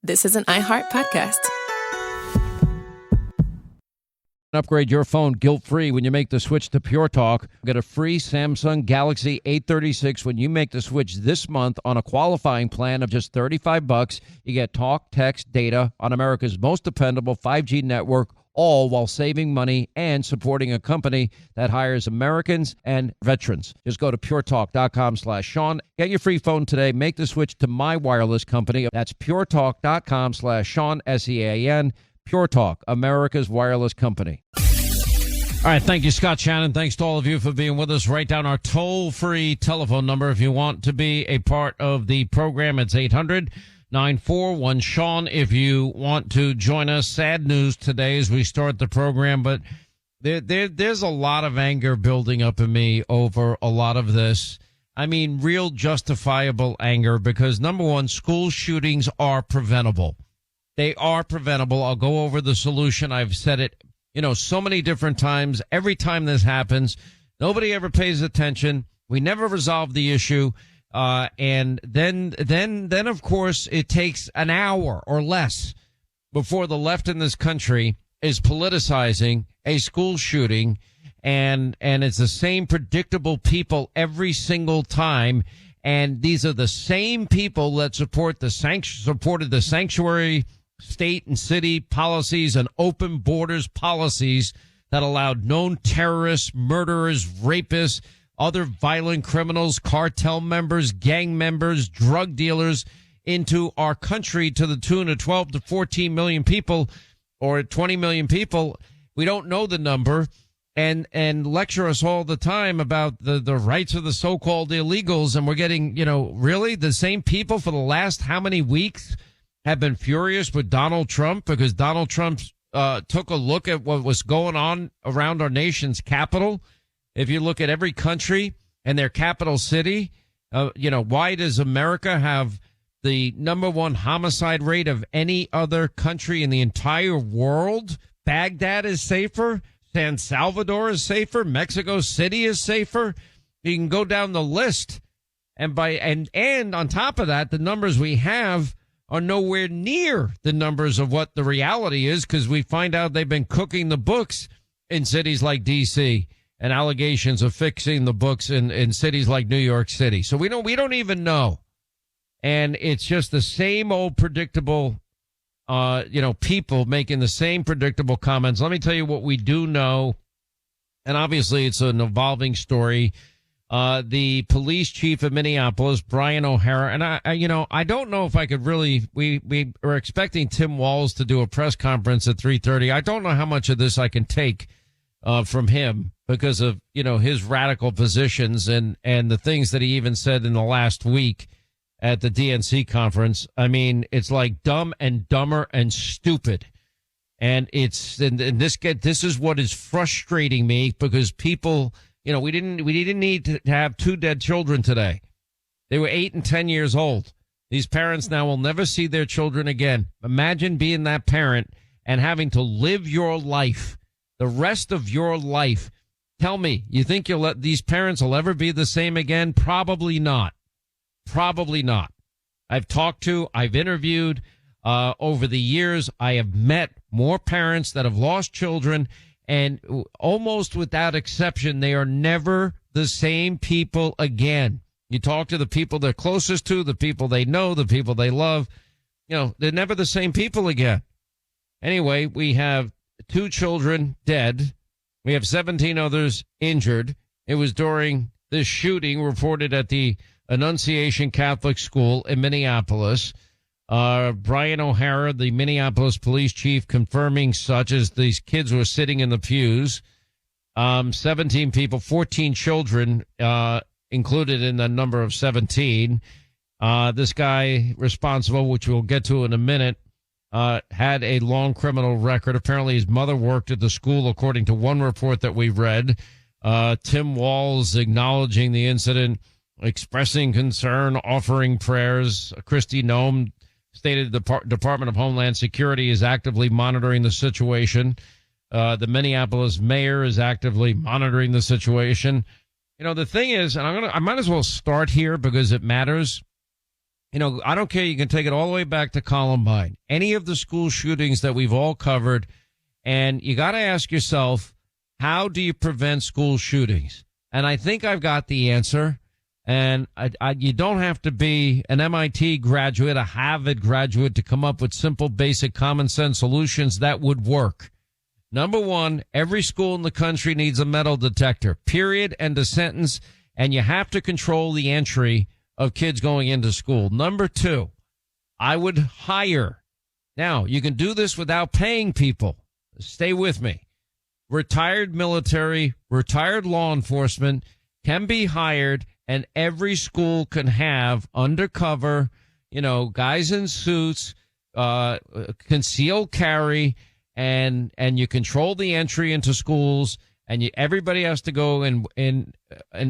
this is an iHeart podcast. Upgrade your phone guilt-free when you make the switch to Pure Talk. Get a free Samsung Galaxy A36 when you make the switch this month on a qualifying plan of just $35. You get talk, text, data on America's most dependable 5G network, all while saving money and supporting a company that hires Americans and veterans. Just go to puretalk.com/Sean. Get your free phone today. Make the switch to my wireless company. That's puretalk.com/Sean, SEAN. Pure Talk, America's wireless company. All right, thank you, Scott Shannon. Thanks to all of you for being with us. Write down our toll-free telephone number if you want to be a part of the program. It's 800-941-SEAN if you want to join us. Sad news today as we start the program, but there's a lot of anger building up in me over a lot of this. I mean, real justifiable anger because, number one, school shootings are preventable. They are preventable. I'll go over the solution. I've said it, so many different times. Every time this happens, nobody ever pays attention. We never resolve the issue. And then, of course, it takes an hour or less before the left in this country is politicizing a school shooting. And it's the same predictable people every single time. And these are the same people that supported the sanctuary state and city policies and open borders policies that allowed known terrorists, murderers, rapists, other violent criminals, cartel members, gang members, drug dealers into our country to the tune of 12 to 14 million people or 20 million people. We don't know the number and lecture us all the time about the rights of the so-called illegals. And we're getting, really the same people for the last how many weeks have been furious with Donald Trump because Donald Trump took a look at what was going on around our nation's capital. If you look at every country and their capital city, why does America have the number one homicide rate of any other country in the entire world? Baghdad is safer. San Salvador is safer. Mexico City is safer. You can go down the list. And on top of that, the numbers we have are nowhere near the numbers of what the reality is because we find out they've been cooking the books in cities like D.C. and allegations of fixing the books in cities like New York City. So we don't even know. And it's just the same old predictable, people making the same predictable comments. Let me tell you what we do know. And obviously it's an evolving story. The police chief of Minneapolis, Brian O'Hara, and I don't know if I could really, we were expecting Tim Walz to do a press conference at 3:30. I don't know how much of this I can take, from him because of, his radical positions and the things that he even said in the last week at the DNC conference. I mean, it's like Dumb and Dumber and Stupid. And this is what is frustrating me because people, we didn't need to have two dead children today. They were 8 and 10 years old. These parents now will never see their children again. Imagine being that parent and having to live your life, the rest of your life. Tell me, you think these parents will ever be the same again? Probably not. Probably not. I've interviewed, over the years. I have met more parents that have lost children. And almost without exception, they are never the same people again. You talk to the people they're closest to, the people they know, the people they love. They're never the same people again. Anyway, we have 2 children dead. We have 17 others injured. It was during this shooting reported at the Annunciation Catholic School in Minneapolis. Brian O'Hara, the Minneapolis police chief, confirming such as these kids were sitting in the pews. 17 people, 14 children, included in the number of 17. This guy responsible, which we'll get to in a minute, had a long criminal record. Apparently his mother worked at the school, according to one report that we read. Tim Walz acknowledging the incident, expressing concern, offering prayers. Kristi Noem stated the Department of Homeland Security is actively monitoring the situation. The Minneapolis mayor is actively monitoring the situation. You know, the thing is, and I might as well start here because it matters. I don't care. You can take it all the way back to Columbine, any of the school shootings that we've all covered. And you got to ask yourself, how do you prevent school shootings? And I think I've got the answer. And you don't have to be an MIT graduate, a Harvard graduate to come up with simple, basic, common sense solutions that would work. Number one, every school in the country needs a metal detector, period, end of sentence. And you have to control the entry of kids going into school. Number two, I would hire. Now, you can do this without paying people. Stay with me. Retired military, retired law enforcement can be hired, and every school can have undercover, guys in suits, concealed carry, and you control the entry into schools, and everybody has to go in an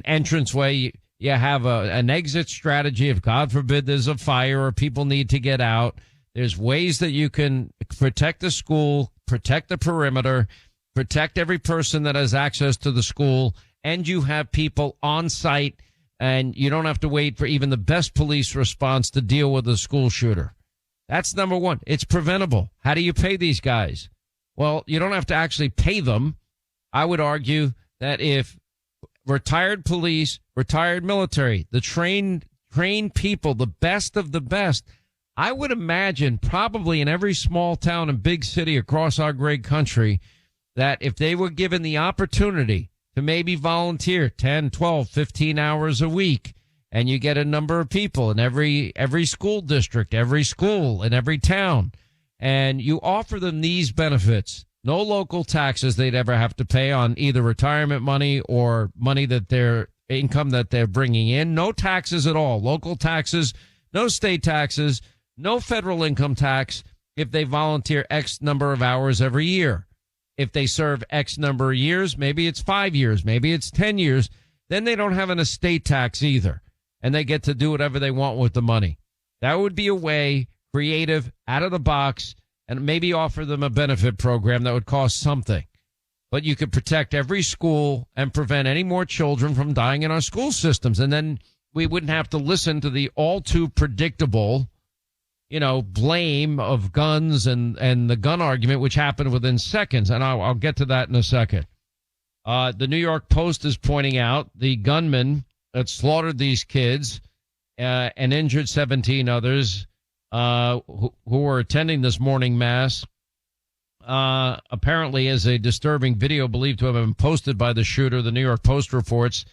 entranceway. You have an exit strategy if, God forbid, there's a fire or people need to get out. There's ways that you can protect the school, protect the perimeter, protect every person that has access to the school, and you have people on site, and you don't have to wait for even the best police response to deal with a school shooter. That's number one. It's preventable. How do you pay these guys? Well, you don't have to actually pay them. I would argue that if retired police, retired military, the trained people, the best of the best, I would imagine probably in every small town and big city across our great country, that if they were given the opportunity to maybe volunteer 10, 12, 15 hours a week, and you get a number of people in every school district, every school in every town, and you offer them these benefits, no local taxes they'd ever have to pay on either retirement money or money that their income that they're bringing in. No taxes at all. Local taxes, no state taxes, no federal income tax if they volunteer X number of hours every year. If they serve X number of years, maybe it's 5 years, maybe it's 10 years, then they don't have an estate tax either. And they get to do whatever they want with the money. That would be a way, creative, out of the box, and maybe offer them a benefit program that would cost something. But you could protect every school and prevent any more children from dying in our school systems. And then we wouldn't have to listen to the all too predictable, blame of guns and the gun argument, which happened within seconds. And I'll get to that in a second. The New York Post is pointing out the gunman that slaughtered these kids and injured 17 others who were attending this morning mass. Apparently, as a disturbing video believed to have been posted by the shooter, the New York Post reports,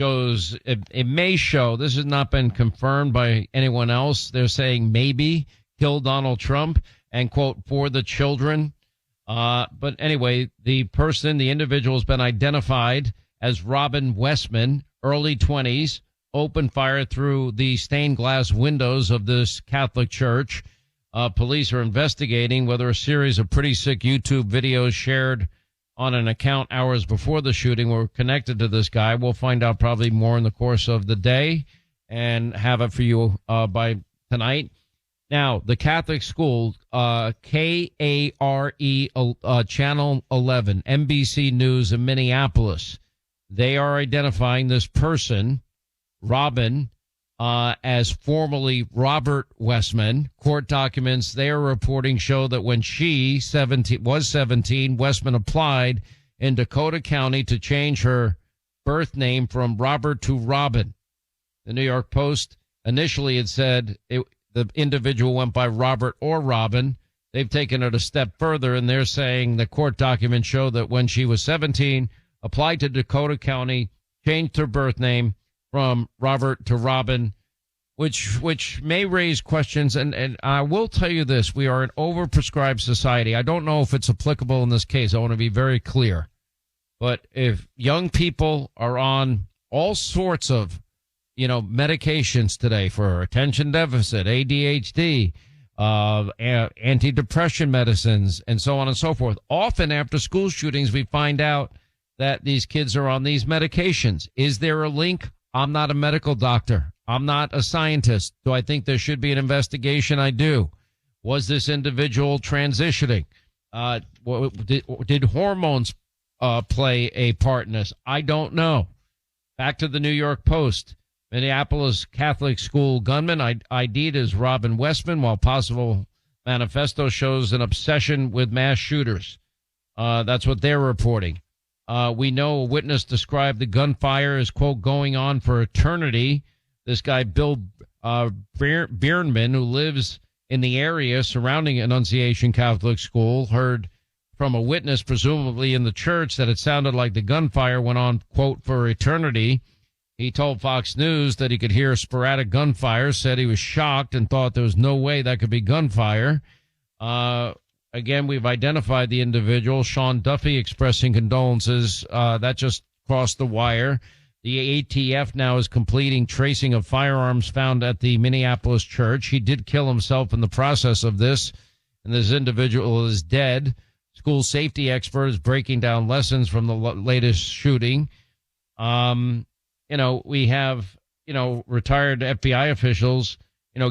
shows it may show, this has not been confirmed by anyone else, they're saying maybe kill Donald Trump and, quote, for the children. But anyway, the individual has been identified as Robin Westman, early 20s, opened fire through the stained glass windows of this Catholic church. Police are investigating whether a series of pretty sick YouTube videos shared on an account hours before the shooting were connected to this guy. We'll find out probably more in the course of the day and have it for you by tonight. Now, the Catholic school, KARE Channel 11, NBC News in Minneapolis, they are identifying this person, Robin, as formerly Robert Westman. Court documents they are reporting show that when she was 17, Westman applied in Dakota County to change her birth name from Robert to Robin. The New York Post initially had said the individual went by Robert or Robin. They've taken it a step further, and they're saying the court documents show that when she was 17, applied to Dakota County, changed her birth name from Robert to Robin, which may raise questions. And I will tell you this, we are an overprescribed society. I don't know if it's applicable in this case. I want to be very clear. But if young people are on all sorts of, medications today for attention deficit, ADHD, antidepressant medicines, and so on and so forth, often after school shootings, we find out that these kids are on these medications. Is there a link? I'm not a medical doctor. I'm not a scientist. Do I think there should be an investigation? I do. Was this individual transitioning? Did hormones play a part in this? I don't know. Back to the New York Post. Minneapolis Catholic school gunman ID'd as Robin Westman, while possible manifesto shows an obsession with mass shooters. That's what they're reporting. We know a witness described the gunfire as, quote, going on for eternity. This guy, Bill Bierman, who lives in the area surrounding Annunciation Catholic School, heard from a witness, presumably in the church, that it sounded like the gunfire went on, quote, for eternity. He told Fox News that he could hear sporadic gunfire, said he was shocked and thought there was no way that could be gunfire. Again, we've identified the individual, Sean Duffy, expressing condolences. That just crossed the wire. The ATF now is completing tracing of firearms found at the Minneapolis church. He did kill himself in the process of this, and this individual is dead. School safety expert is breaking down lessons from the latest shooting. We have, retired FBI officials,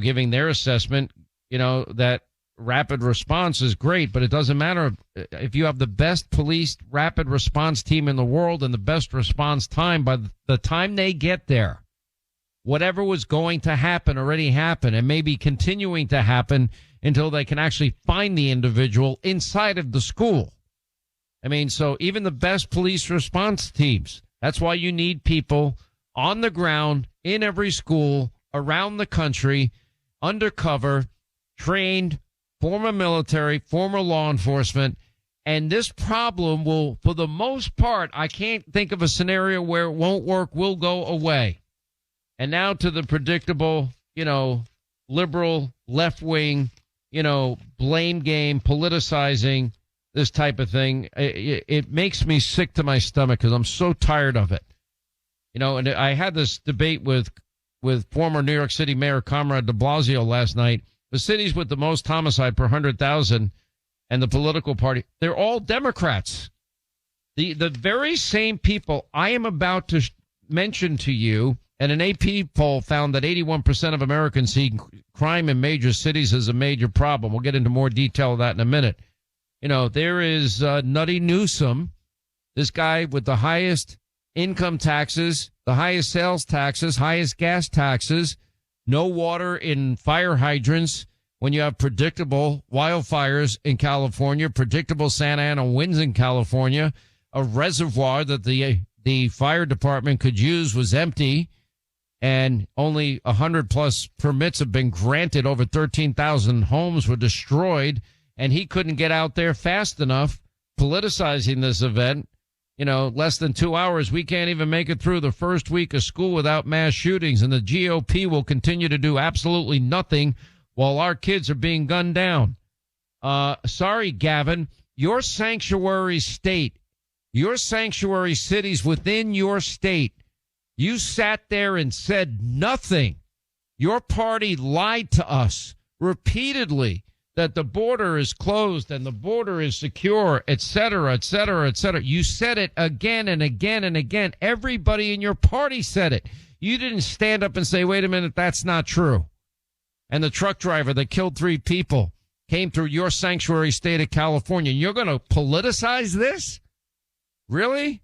giving their assessment, that rapid response is great, but it doesn't matter if you have the best police rapid response team in the world and the best response time. By the time they get there, whatever was going to happen already happened and may be continuing to happen until they can actually find the individual inside of the school. I mean, so even the best police response teams, that's why you need people on the ground in every school around the country, undercover, trained, former military, former law enforcement. And this problem will, for the most part, I can't think of a scenario where it won't work, will go away. And now to the predictable, liberal, left-wing, blame game, politicizing, this type of thing. It makes me sick to my stomach because I'm so tired of it. And I had this debate with former New York City Mayor Comrade de Blasio last night. The cities with the most homicide per 100,000 and the political party, they're all Democrats. The very same people I am about to mention to you, and an AP poll found that 81% of Americans see crime in major cities as a major problem. We'll get into more detail of that in a minute. There is Nutty Newsom, this guy with the highest income taxes, the highest sales taxes, highest gas taxes, no water in fire hydrants when you have predictable wildfires in California, predictable Santa Ana winds in California, a reservoir that the fire department could use was empty, and only 100 plus permits have been granted. Over 13,000 homes were destroyed, and he couldn't get out there fast enough, politicizing this event. Less than 2 hours, we can't even make it through the first week of school without mass shootings, and the GOP will continue to do absolutely nothing while our kids are being gunned down. Sorry, Gavin, your sanctuary state, your sanctuary cities within your state, you sat there and said nothing. Your party lied to us repeatedly that the border is closed and the border is secure, et cetera, et cetera, et cetera. You said it again and again and again. Everybody in your party said it. You didn't stand up and say, wait a minute, that's not true. And the truck driver that killed 3 people came through your sanctuary state of California. You're going to politicize this? Really?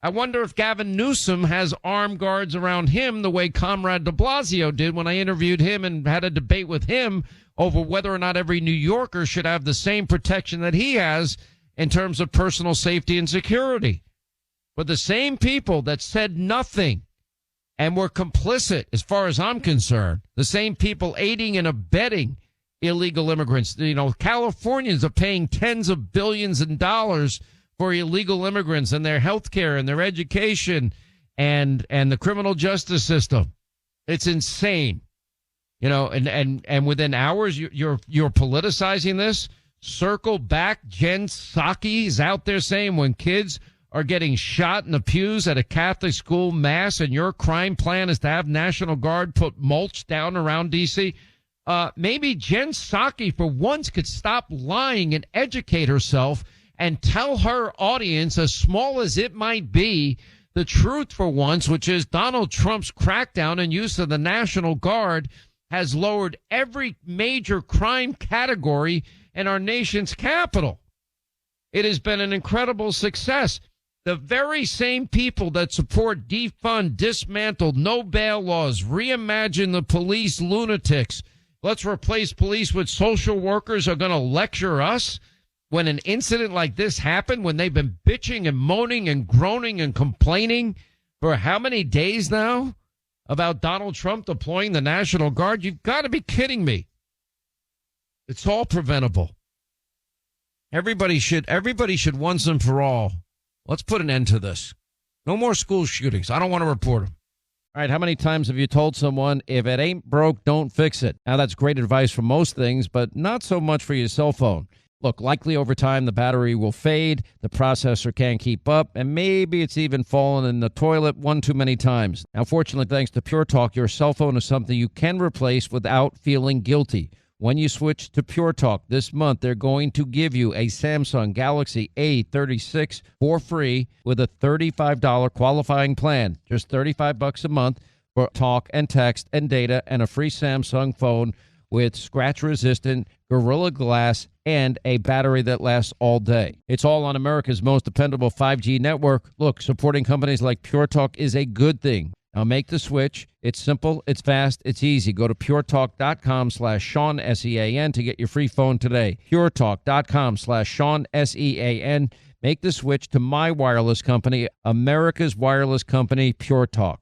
I wonder if Gavin Newsom has armed guards around him the way Comrade de Blasio did when I interviewed him and had a debate with him over whether or not every New Yorker should have the same protection that he has in terms of personal safety and security. But the same people that said nothing and were complicit, as far as I'm concerned, the same people aiding and abetting illegal immigrants. Californians are paying tens of billions of dollars for illegal immigrants and their health care and their education and the criminal justice system. It's insane. And within hours, you're politicizing this. Circle back. Jen Psaki is out there saying when kids are getting shot in the pews at a Catholic school mass and your crime plan is to have National Guard put mulch down around D.C., maybe Jen Psaki for once could stop lying and educate herself and tell her audience, as small as it might be, the truth for once, which is Donald Trump's crackdown and use of the National Guard has lowered every major crime category in our nation's capital. It has been an incredible success. The very same people that support defund, dismantle, no bail laws, reimagine the police lunatics, let's replace police with social workers are going to lecture us when an incident like this happened, when they've been bitching and moaning and groaning and complaining for how many days now about Donald Trump deploying the National Guard? You've got to be kidding me. It's all preventable. Everybody should once and for all, let's put an end to this. No more school shootings. I don't want to report them. All right, how many times have you told someone, if it ain't broke, don't fix it? Now, that's great advice for most things, but not so much for your cell phone. Look, likely over time, the battery will fade, the processor can't keep up, and maybe it's even fallen in the toilet one too many times. Now, fortunately, thanks to Pure Talk, your cell phone is something you can replace without feeling guilty. When you switch to Pure Talk this month, they're going to give you a Samsung Galaxy A36 for free with a $35 qualifying plan. Just $35 a month for talk and text and data and a free Samsung phone with scratch-resistant Gorilla Glass and a battery that lasts all day. It's all on America's most dependable 5G network. Look, supporting companies like Pure Talk is a good thing. Now make the switch. It's simple, it's fast, it's easy. Go to puretalk.com/Sean, S-E-A-N to get your free phone today. puretalk.com/Sean, S-E-A-N. Make the switch to my wireless company, America's wireless company, Pure Talk.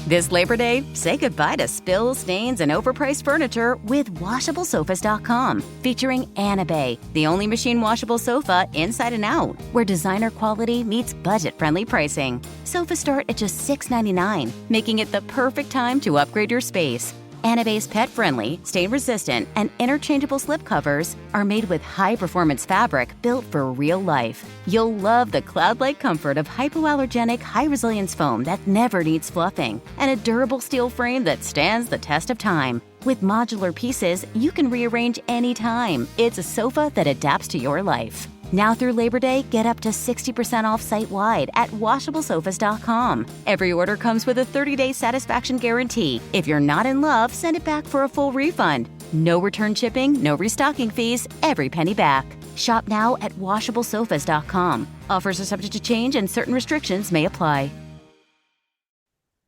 This Labor Day, say goodbye to spills, stains, and overpriced furniture with WashableSofas.com. Featuring Annabay, the only machine washable sofa inside and out, where designer quality meets budget-friendly pricing. Sofas start at just $6.99, making it the perfect time to upgrade your space. Annabay's pet-friendly, stain-resistant, and interchangeable slipcovers are made with high-performance fabric built for real life. You'll love the cloud-like comfort of hypoallergenic, high-resilience foam that never needs fluffing, and a durable steel frame that stands the test of time. With modular pieces, you can rearrange anytime. It's a sofa that adapts to your life. Now through Labor Day, get up to 60% off site-wide at WashableSofas.com. Every order comes with a 30-day satisfaction guarantee. If you're not in love, send it back for a full refund. No return shipping, no restocking fees, every penny back. Shop now at WashableSofas.com. Offers are subject to change and certain restrictions may apply.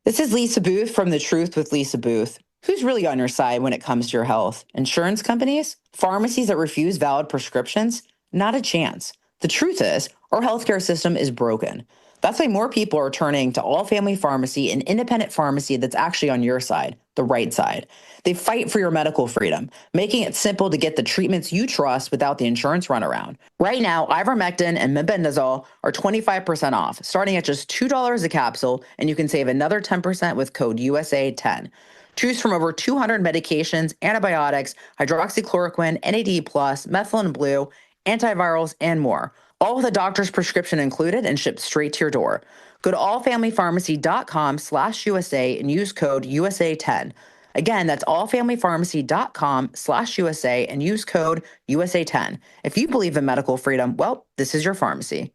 This is Lisa Booth from The Truth with Lisa Booth. Who's really on your side when it comes to your health? Insurance companies? Pharmacies that refuse valid prescriptions? Not a chance. The truth is, our healthcare system is broken. That's why more people are turning to All Family Pharmacy, an independent pharmacy that's actually on your side, the right side. They fight for your medical freedom, making it simple to get the treatments you trust without the insurance runaround. Right now, ivermectin and mebendazole are 25% off, starting at just $2 a capsule, and you can save another 10% with code USA10. Choose from over 200 medications, antibiotics, hydroxychloroquine, NAD+, methylene blue, antivirals, and more, all with a doctor's prescription included and shipped straight to your door. Go to allfamilypharmacy.com/USA and use code USA10. Again, that's allfamilypharmacy.com/USA and use code USA10. If you believe in medical freedom, well, this is your pharmacy.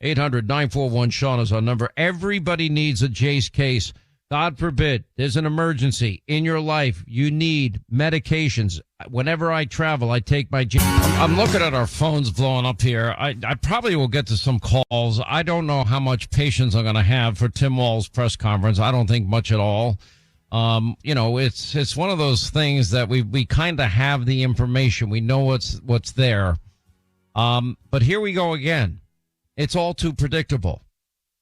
800-941-SEAN is our number. Everybody needs a Jace case. God forbid, there's an emergency in your life. You need medications. Whenever I travel, I take my... I'm looking at our phones blowing up here. I probably will get to some calls. I don't know how much patience I'm going to have for Tim Walz's press conference. I don't think much at all. It's one of those things that we kind of have the information. We know what's there. But here we go again. It's all too predictable.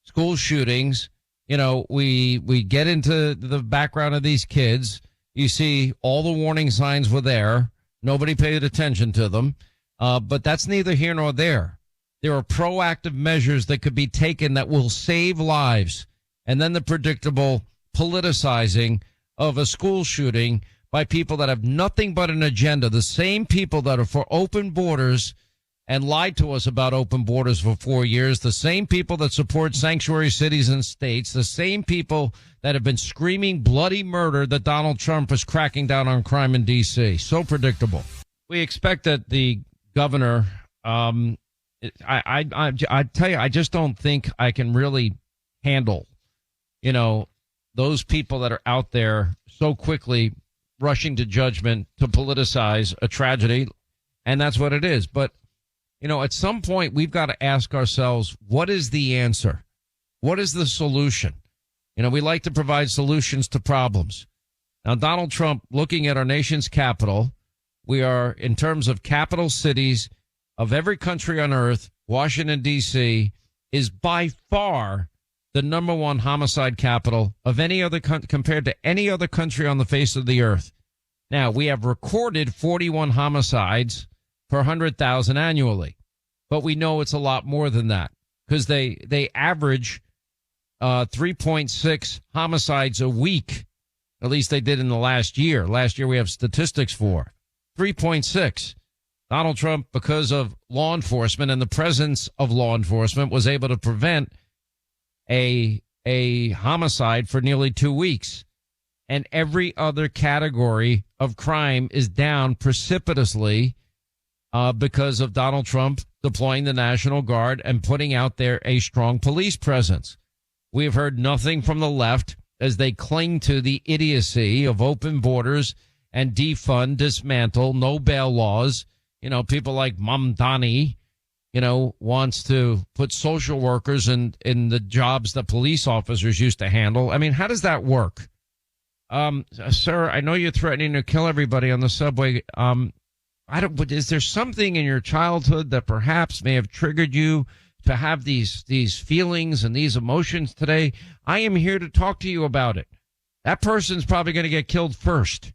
School shootings. We get into the background of these kids. You see all the warning signs were there. Nobody paid attention to them. But that's neither here nor there. There are proactive measures that could be taken that will save lives. And then the predictable politicizing of a school shooting by people that have nothing but an agenda. The same people that are for open borders and lied to us about open borders for 4 years, the same people that support sanctuary cities and states, the same people that have been screaming bloody murder that Donald Trump is cracking down on crime in D.C. So predictable. We expect that the governor, I tell you, I just don't think I can really handle, those people that are out there so quickly rushing to judgment to politicize a tragedy. And that's what it is. But At some point, we've got to ask ourselves, what is the answer? What is the solution? We like to provide solutions to problems. Now, Donald Trump, looking at our nation's capital, we are, in terms of capital cities of every country on earth, Washington, D.C., is by far the number one homicide capital of any other compared to any other country on the face of the earth. Now, we have recorded 41 homicides per 100,000 annually, but we know it's a lot more than that because they average 3.6 homicides a week. At least they did in the last year. Last year we have statistics for 3.6. Donald Trump, because of law enforcement and the presence of law enforcement, was able to prevent a homicide for nearly 2 weeks. And every other category of crime is down precipitously because of Donald Trump deploying the National Guard and putting out there a strong police presence. We have heard nothing from the left as they cling to the idiocy of open borders and defund, dismantle, no bail laws. People like Mamdani, wants to put social workers in the jobs that police officers used to handle. I mean, how does that work? Sir, I know you're threatening to kill everybody on the subway. Is there something in your childhood that perhaps may have triggered you to have these feelings and these emotions today? I am here to talk to you about it. That person's probably going to get killed first.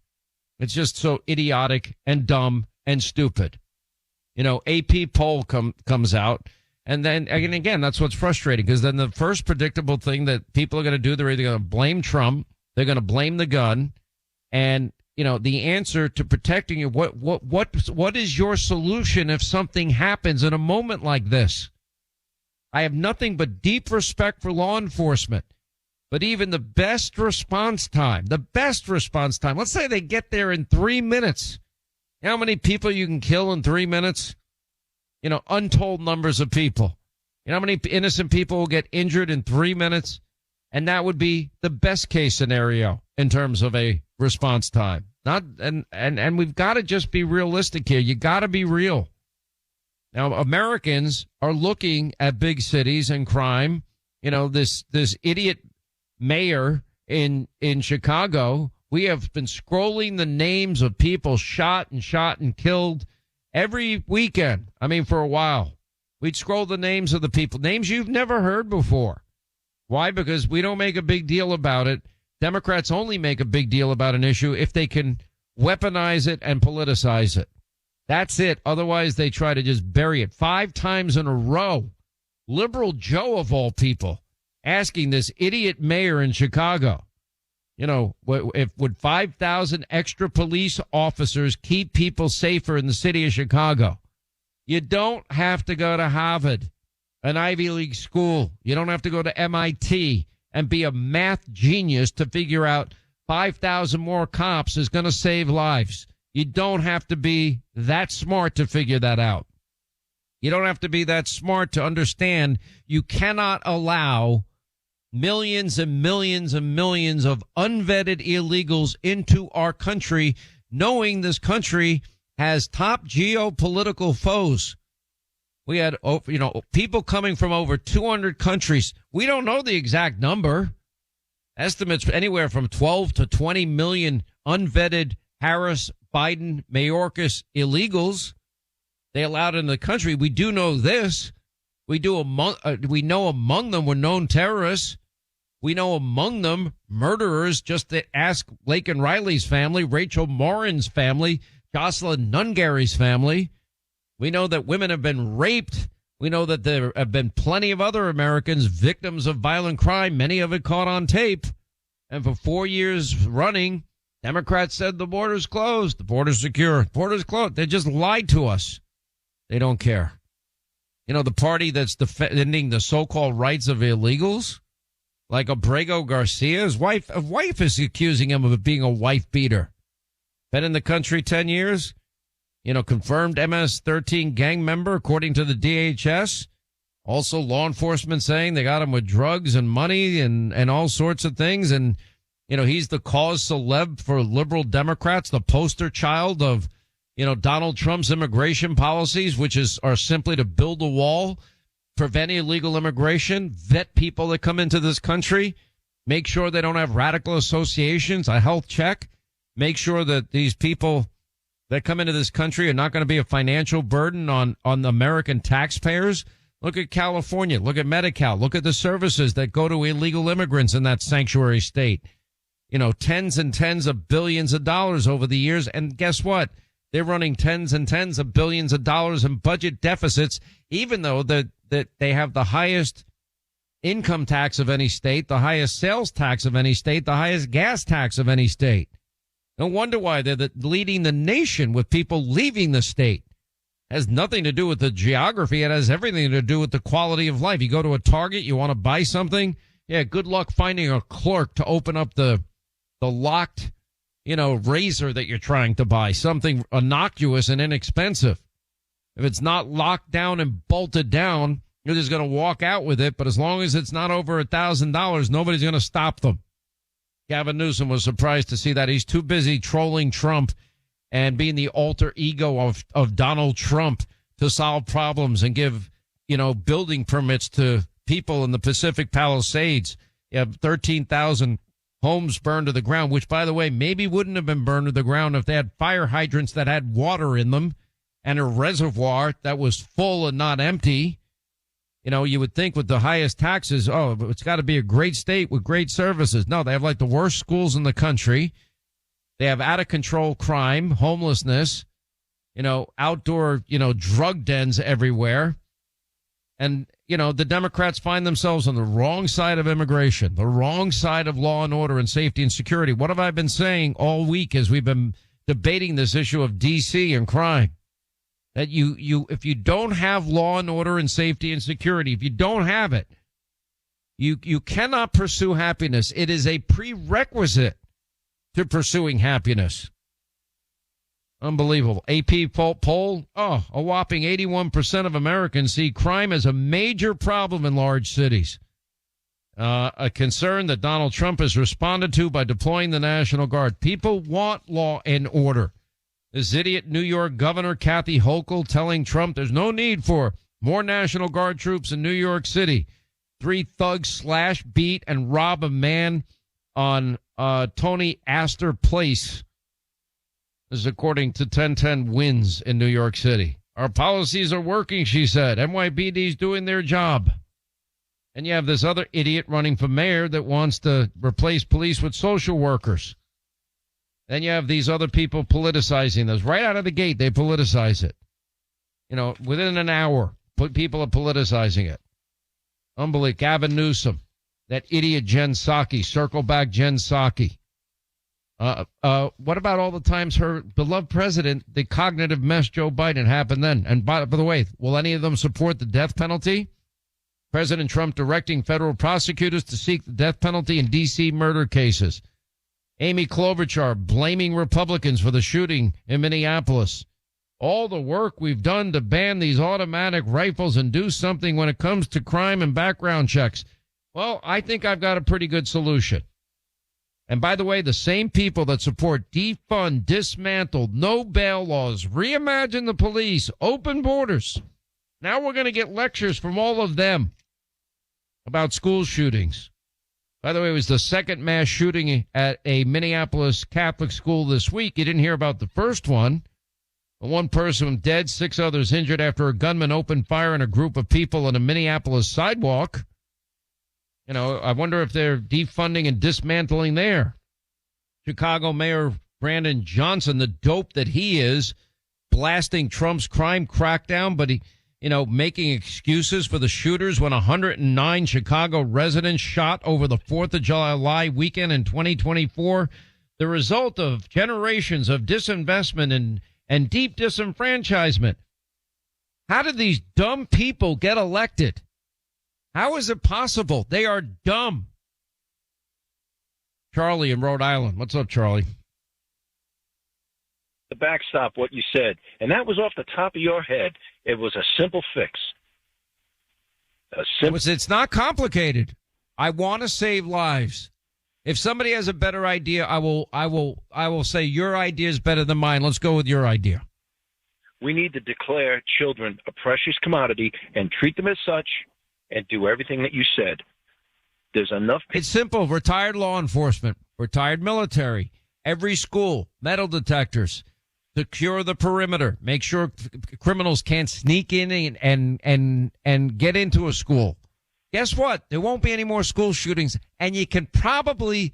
It's just so idiotic and dumb and stupid. AP poll comes out. And then again, that's what's frustrating, because then the first predictable thing that people are going to do, they're either going to blame Trump, they're going to blame the gun. And, the answer to protecting you, what is your solution if something happens in a moment like this? I have nothing but deep respect for law enforcement, but even the best response time, let's say they get there in 3 minutes. You know how many people you can kill in 3 minutes? Untold numbers of people. You know how many innocent people will get injured in 3 minutes? And that would be the best case scenario in terms of a response time. And we've got to just be realistic here. You got to be real. Now, Americans are looking at big cities and crime. This idiot mayor in Chicago. We have been scrolling the names of people shot and killed every weekend. I mean, for a while, we'd scroll the names of the people, names you've never heard before. Why? Because we don't make a big deal about it. Democrats only make a big deal about an issue if they can weaponize it and politicize it. That's it. Otherwise, they try to just bury it. 5 times in a row, Liberal Joe, of all people, asking this idiot mayor in Chicago, would 5,000 extra police officers keep people safer in the city of Chicago? You don't have to go to Harvard, an Ivy League school. You don't have to go to MIT and be a math genius to figure out 5,000 more cops is going to save lives. You don't have to be that smart to figure that out. You don't have to be that smart to understand you cannot allow millions and millions and millions of unvetted illegals into our country, knowing this country has top geopolitical foes. We had, people coming from over 200 countries. We don't know the exact number. Estimates anywhere from 12 to 20 million unvetted Harris, Biden, Mayorkas illegals they allowed in the country. We do know this. We know among them were known terrorists. We know among them murderers. Just to ask Laken Riley's family, Rachel Morin's family, Jocelyn Nungary's family. We know that women have been raped. We know that there have been plenty of other Americans victims of violent crime, many of it caught on tape. And for 4 years running, Democrats said the border's closed, the border's secure, the border's closed. They just lied to us. They don't care. The party that's defending the so-called rights of illegals, like Abrego Garcia's wife is accusing him of being a wife beater. Been in the country 10 years. Confirmed MS-13 gang member, according to the DHS. Also, law enforcement saying they got him with drugs and money and all sorts of things. And, he's the cause celeb for liberal Democrats, the poster child of, Donald Trump's immigration policies, which are simply to build a wall, prevent illegal immigration, vet people that come into this country, make sure they don't have radical associations, a health check, make sure that these people that come into this country are not going to be a financial burden on the American taxpayers. Look at California. Look at Medi-Cal. Look at the services that go to illegal immigrants in that sanctuary state. Tens and tens of billions of dollars over the years. And guess what? They're running tens and tens of billions of dollars in budget deficits, even though that they have the highest income tax of any state, the highest sales tax of any state, the highest gas tax of any state. No wonder why they're leading the nation with people leaving the state. It has nothing to do with the geography. It has everything to do with the quality of life. You go to a Target, you want to buy something. Yeah, good luck finding a clerk to open up the locked, razor that you're trying to buy, something innocuous and inexpensive. If it's not locked down and bolted down, you're just going to walk out with it. But as long as it's not over $1,000, nobody's going to stop them. Gavin Newsom was surprised to see that. He's too busy trolling Trump and being the alter ego of Donald Trump to solve problems and give, building permits to people in the Pacific Palisades. You have 13,000 homes burned to the ground, which, by the way, maybe wouldn't have been burned to the ground if they had fire hydrants that had water in them and a reservoir that was full and not empty. You would think with the highest taxes, it's got to be a great state with great services. No, they have like the worst schools in the country. They have out of control crime, homelessness, outdoor, drug dens everywhere. And, the Democrats find themselves on the wrong side of immigration, the wrong side of law and order and safety and security. What have I been saying all week as we've been debating this issue of D.C. and crime? That if you don't have law and order and safety and security, if you don't have it, you cannot pursue happiness. It is a prerequisite to pursuing happiness. Unbelievable. AP poll, a whopping 81% of Americans see crime as a major problem in large cities. A concern that Donald Trump has responded to by deploying the National Guard. People want law and order. This idiot New York Governor Kathy Hochul telling Trump there's no need for more National Guard troops in New York City. 3 thugs slash, beat, and rob a man on Tony Astor Place. This is according to 1010 Wins in New York City. Our policies are working, she said. NYPD's doing their job. And you have this other idiot running for mayor that wants to replace police with social workers. Then you have these other people politicizing this. Right out of the gate, they politicize it. Within an hour, people are politicizing it. Unbelievable. Gavin Newsom, that idiot Jen Psaki, circle back Jen Psaki. What about all the times her beloved president, the cognitive mess Joe Biden, happened then? And by the way, will any of them support the death penalty? President Trump directing federal prosecutors to seek the death penalty in D.C. murder cases. Amy Klobuchar blaming Republicans for the shooting in Minneapolis. All the work we've done to ban these automatic rifles and do something when it comes to crime and background checks. Well, I think I've got a pretty good solution. And by the way, the same people that support defund, dismantled, no bail laws, reimagine the police, open borders. Now we're going to get lectures from all of them about school shootings. By the way, it was the second mass shooting at a Minneapolis Catholic school this week. You didn't hear about the first one. One person dead, 6 others injured after a gunman opened fire on a group of people on a Minneapolis sidewalk. I wonder if they're defunding and dismantling there. Chicago Mayor Brandon Johnson, the dope that he is, blasting Trump's crime crackdown, but making excuses for the shooters when 109 Chicago residents shot over the 4th of July weekend in 2024. The result of generations of disinvestment and deep disenfranchisement. How did these dumb people get elected? How is it possible? They are dumb. Charlie in Rhode Island. What's up, Charlie? The backstop what you said, and that was off the top of your head. It was a simple fix. It's not complicated. I want to save lives. If somebody has a better idea, I will say your idea is better than mine. Let's go with your idea. We need to declare children a precious commodity and treat them as such and do everything that you said. There's enough. It's simple. Retired law enforcement, retired military, every school, metal detectors, secure the perimeter, make sure criminals can't sneak in and get into a school. Guess what? There won't be any more school shootings, and you can probably,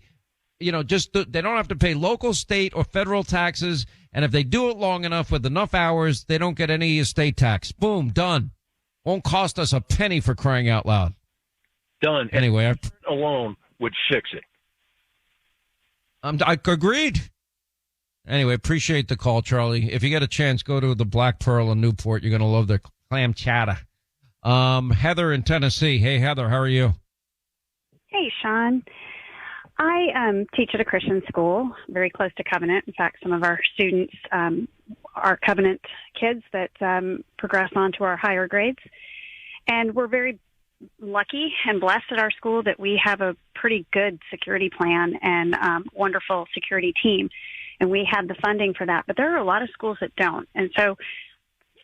they don't have to pay local, state, or federal taxes. And if they do it long enough with enough hours, they don't get any estate tax. Boom, done. Won't cost us a penny, for crying out loud. Done. Anyway, alone would fix it. I agreed. Anyway, appreciate the call, Charlie. If you get a chance, go to the Black Pearl in Newport. You're going to love their clam chowder. Heather in Tennessee. Hey, Heather, how are you? Hey, Sean. I teach at a Christian school very close to Covenant. In fact, some of our students are Covenant kids that progress on to our higher grades. And we're very lucky and blessed at our school that we have a pretty good security plan and wonderful security team. And we have the funding for that. But there are a lot of schools that don't. And so,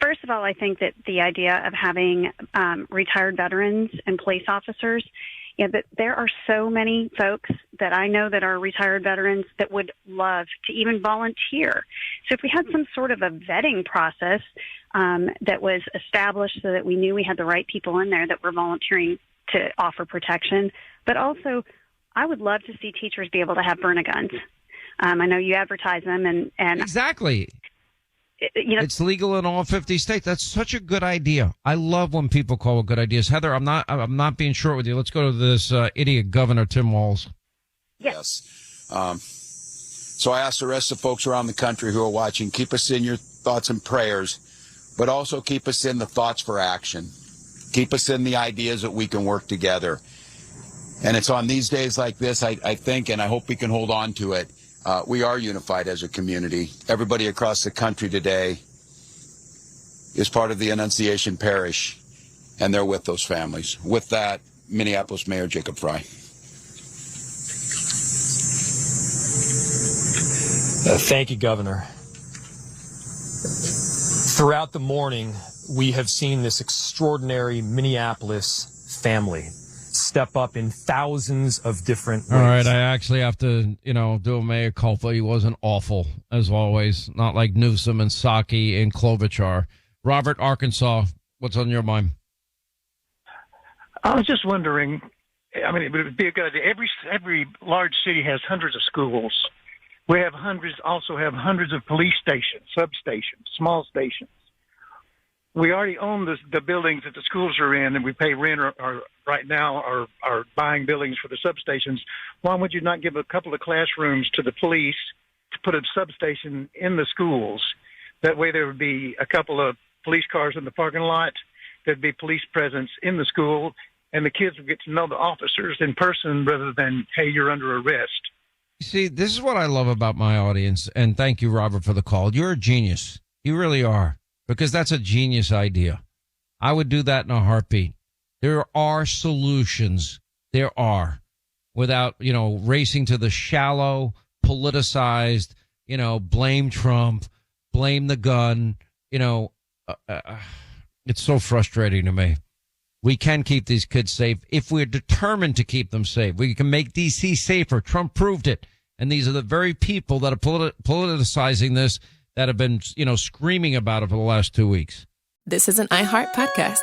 first of all, I think that the idea of having retired veterans and police officers, that there are so many folks that I know that are retired veterans that would love to even volunteer. So if we had some sort of a vetting process that was established so that we knew we had the right people in there that were volunteering to offer protection. But also, I would love to see teachers be able to have burn-a-guns. I know you advertise them, and exactly. It's legal in all 50 states. That's such a good idea. I love when people call it good ideas. Heather, I'm not being short with you. Let's go to this idiot Governor Tim Walz. Yes. So I ask the rest of the folks around the country who are watching, keep us in your thoughts and prayers, but also keep us in the thoughts for action. Keep us in the ideas that we can work together. And it's on these days like this, I think, and I hope we can hold on to it. We are unified as a community. Everybody across the country today is part of the Annunciation Parish, and they're with those families. With that, Minneapolis Mayor Jacob Fry. Thank you, Governor. Throughout the morning, we have seen this extraordinary Minneapolis family step up in thousands of different ways. All right, I actually have to, do a mea culpa. He wasn't awful, as always. Not like Newsom and Psaki and Klobuchar. Robert, Arkansas, what's on your mind? I was just wondering, it would be a good idea. Every large city has hundreds of schools. We have also have hundreds of police stations, substations, small stations. We already own the buildings that the schools are in, and we pay rent or right now are buying buildings for the substations. Why would you not give a couple of classrooms to the police to put a substation in the schools? That way there would be a couple of police cars in the parking lot. There'd be police presence in the school, and the kids would get to know the officers in person rather than, hey, you're under arrest. See, this is what I love about my audience, and thank you, Robert, for the call. You're a genius. You really are. Because that's a genius idea. I would do that in a heartbeat. There are solutions. There are. Without, racing to the shallow, politicized, blame Trump, blame the gun. It's so frustrating to me. We can keep these kids safe if we're determined to keep them safe. We can make D.C. safer. Trump proved it. And these are the very people that are politicizing this that have been, screaming about it for the last 2 weeks. This is an iHeart podcast.